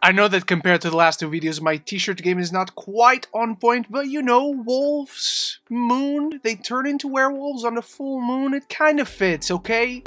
I know that compared to the last two videos, my t-shirt game is not quite on point, but you know, wolves, moon, they turn into werewolves on the full moon, it kind of fits, okay?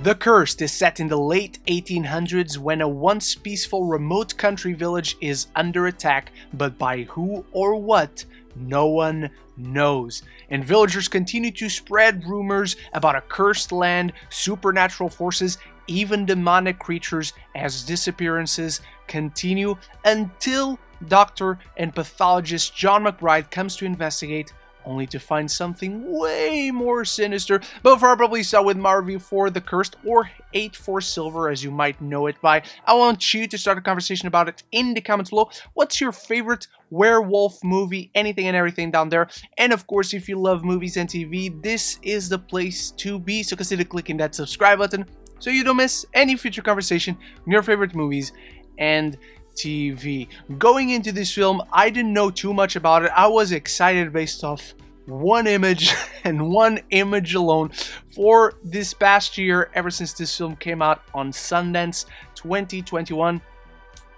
The Cursed is set in the late 1800s when a once peaceful remote country village is under attack, but by who or what, no one knows. And villagers continue to spread rumors about a cursed land, supernatural forces, even demonic creatures as disappearances continue until doctor and pathologist John McBride comes to investigate, only to find something way more sinister. But before I probably start with my review for The Cursed, or 8 for Silver as you might know it by, I want you to start a conversation about it in the comments below. What's your favorite werewolf movie? Anything and everything down there. And of course, if you love movies and TV, this is the place to be. So consider clicking that subscribe button so you don't miss any future conversation on your favorite movies and TV. Going into this film, I didn't know too much about it. I was excited based off one image and one image alone for this past year, ever since this film came out on Sundance 2021.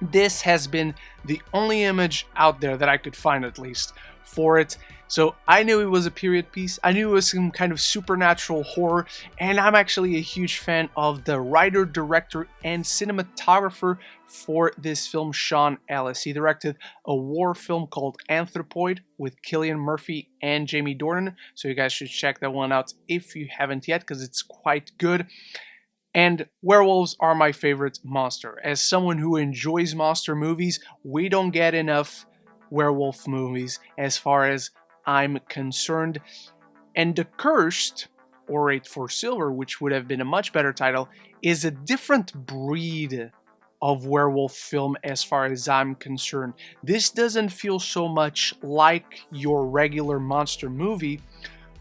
This has been the only image out there that I could find, at least, for it. So I knew it was a period piece, I knew it was some kind of supernatural horror, and I'm actually a huge fan of the writer, director, and cinematographer for this film, Sean Ellis. He directed a war film called Anthropoid with Cillian Murphy and Jamie Dornan, so you guys should check that one out if you haven't yet, because it's quite good. And werewolves are my favorite monster. As someone who enjoys monster movies, we don't get enough werewolf movies as far as I'm concerned. And The Cursed, or 8 for Silver, which would have been a much better title, is a different breed of werewolf film as far as I'm concerned. This doesn't feel so much like your regular monster movie,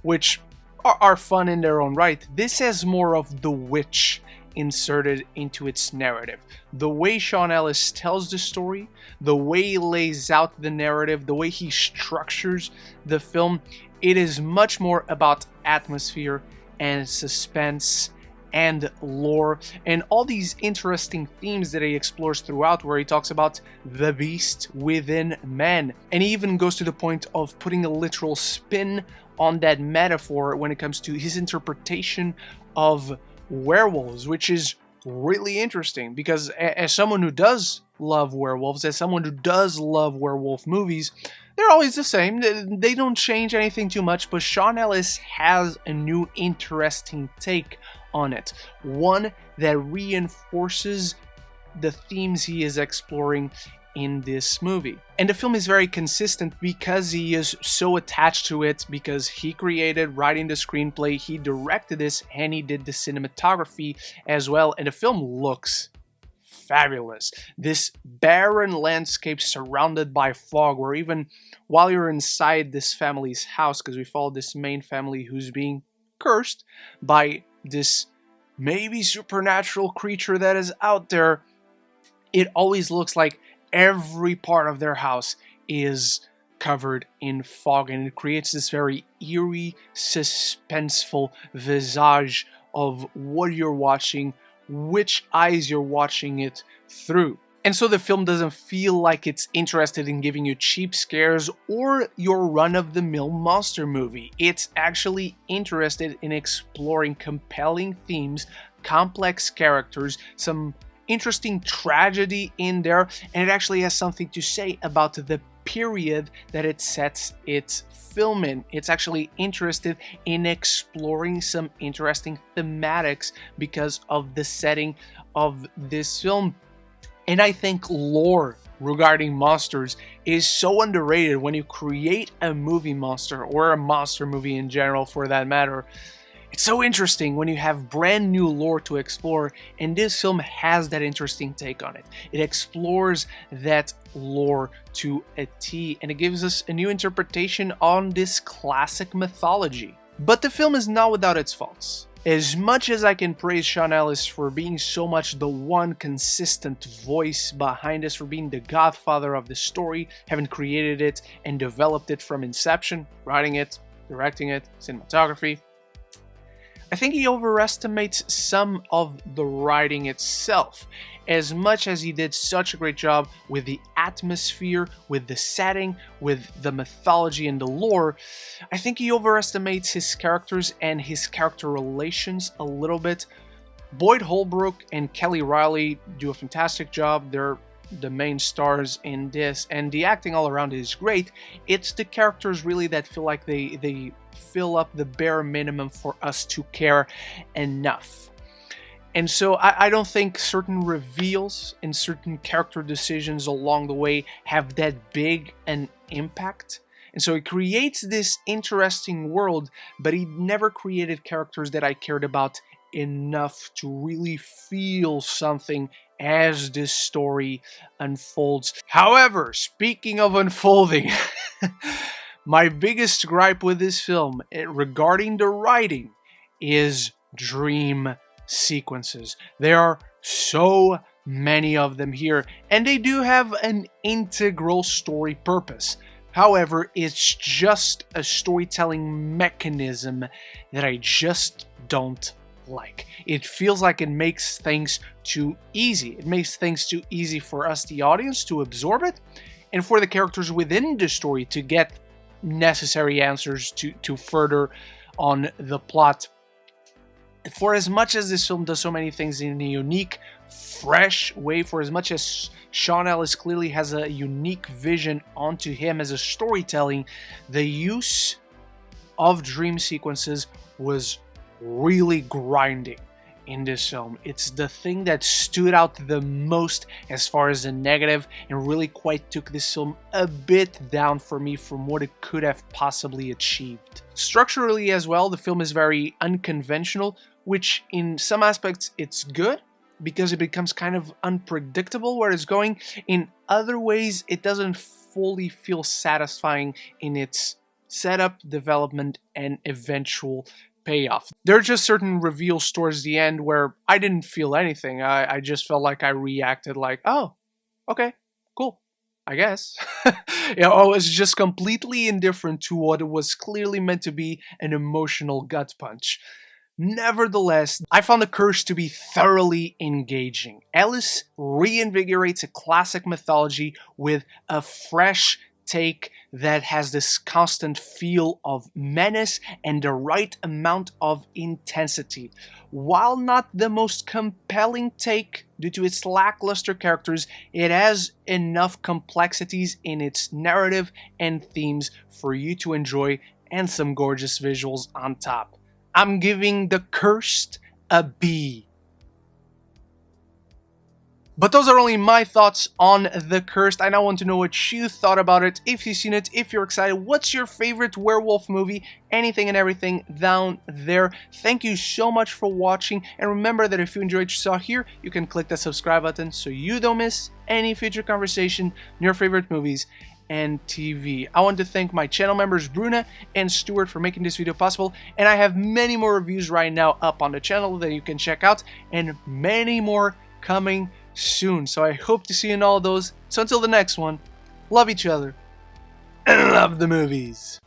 which are fun in their own right. This has more of the witch inserted into its narrative. The way Sean Ellis tells the story, the way he lays out the narrative, the way he structures the film, it is much more about atmosphere and suspense and lore and all these interesting themes that he explores throughout, where he talks about the beast within man, and he even goes to the point of putting a literal spin on that metaphor when it comes to his interpretation of werewolves, which is really interesting, because as someone who does love werewolves, as someone who does love werewolf movies, they're always the same. They don't change anything too much, but Sean Ellis has a new interesting take on it. One that reinforces the themes he is exploring in this movie. And the film is very consistent because he is so attached to it, because he created, writing the screenplay, he directed this, and he did the cinematography as well, and the film looks fabulous. This barren landscape surrounded by fog, where even while you're inside this family's house, because we follow this main family who's being cursed by this maybe supernatural creature that is out there, it always looks like every part of their house is covered in fog, and it creates this very eerie, suspenseful visage of what you're watching, which eyes you're watching it through. And so the film doesn't feel like it's interested in giving you cheap scares or your run-of-the-mill monster movie. It's actually interested in exploring compelling themes, complex characters, some interesting tragedy in there, and it actually has something to say about the period that it sets its film in. It's actually interested in exploring some interesting thematics because of the setting of this film. And I think lore regarding monsters is so underrated when you create a movie monster, or a monster movie in general for that matter. It's so interesting when you have brand new lore to explore, and this film has that interesting take on it. It explores that lore to a T, and it gives us a new interpretation on this classic mythology. But the film is not without its faults. As much as I can praise Sean Ellis for being so much the one consistent voice behind this, for being the godfather of the story, having created it and developed it from inception, writing it, directing it, cinematography, I think he overestimates some of the writing itself. As much as he did such a great job with the atmosphere, with the setting, with the mythology and the lore, I think he overestimates his characters and his character relations a little bit. Boyd Holbrook and Kelly Reilly do a fantastic job. They're the main stars in this, and the acting all around is great. It's the characters really that feel like they fill up the bare minimum for us to care enough. And so I don't think certain reveals and certain character decisions along the way have that big an impact. And so it creates this interesting world, but he never created characters that I cared about enough to really feel something as this story unfolds. However, speaking of unfolding, my biggest gripe with this film regarding the writing is dream sequences. There are so many of them here, and they do have an integral story purpose. However, it's just a storytelling mechanism that I just don't like. It feels like it makes things too easy. It makes things too easy for us, the audience, to absorb it, and for the characters within the story to get necessary answers to further on the plot. For as much as this film does so many things in a unique, fresh way, for as much as Sean Ellis clearly has a unique vision onto him as a storytelling, the use of dream sequences was really grinding in this film. It's the thing that stood out the most as far as a negative, and really quite took this film a bit down for me from what it could have possibly achieved. Structurally as well, the film is very unconventional, which in some aspects it's good, because it becomes kind of unpredictable where it's going. In other ways, it doesn't fully feel satisfying in its setup, development, and eventual payoff. There are just certain reveals towards the end where I didn't feel anything. I just felt like I reacted like, oh, okay, cool, I guess. I was just completely indifferent to what was clearly meant to be an emotional gut punch. Nevertheless, I found The Curse to be thoroughly engaging. Ellis reinvigorates a classic mythology with a fresh take that has this constant feel of menace and the right amount of intensity. While not the most compelling take due to its lackluster characters, it has enough complexities in its narrative and themes for you to enjoy, and some gorgeous visuals on top. I'm giving The Cursed a B. But those are only my thoughts on The Cursed. I now want to know what you thought about it, if you've seen it, if you're excited, what's your favorite werewolf movie, anything and everything down there. Thank you so much for watching, and remember that if you enjoyed what you saw here, you can click that subscribe button so you don't miss any future conversation on your favorite movies and TV. I want to thank my channel members Bruna and Stuart for making this video possible, and I have many more reviews right now up on the channel that you can check out, and many more coming soon. So I hope to see you in all those. So until the next one, love each other and love the movies.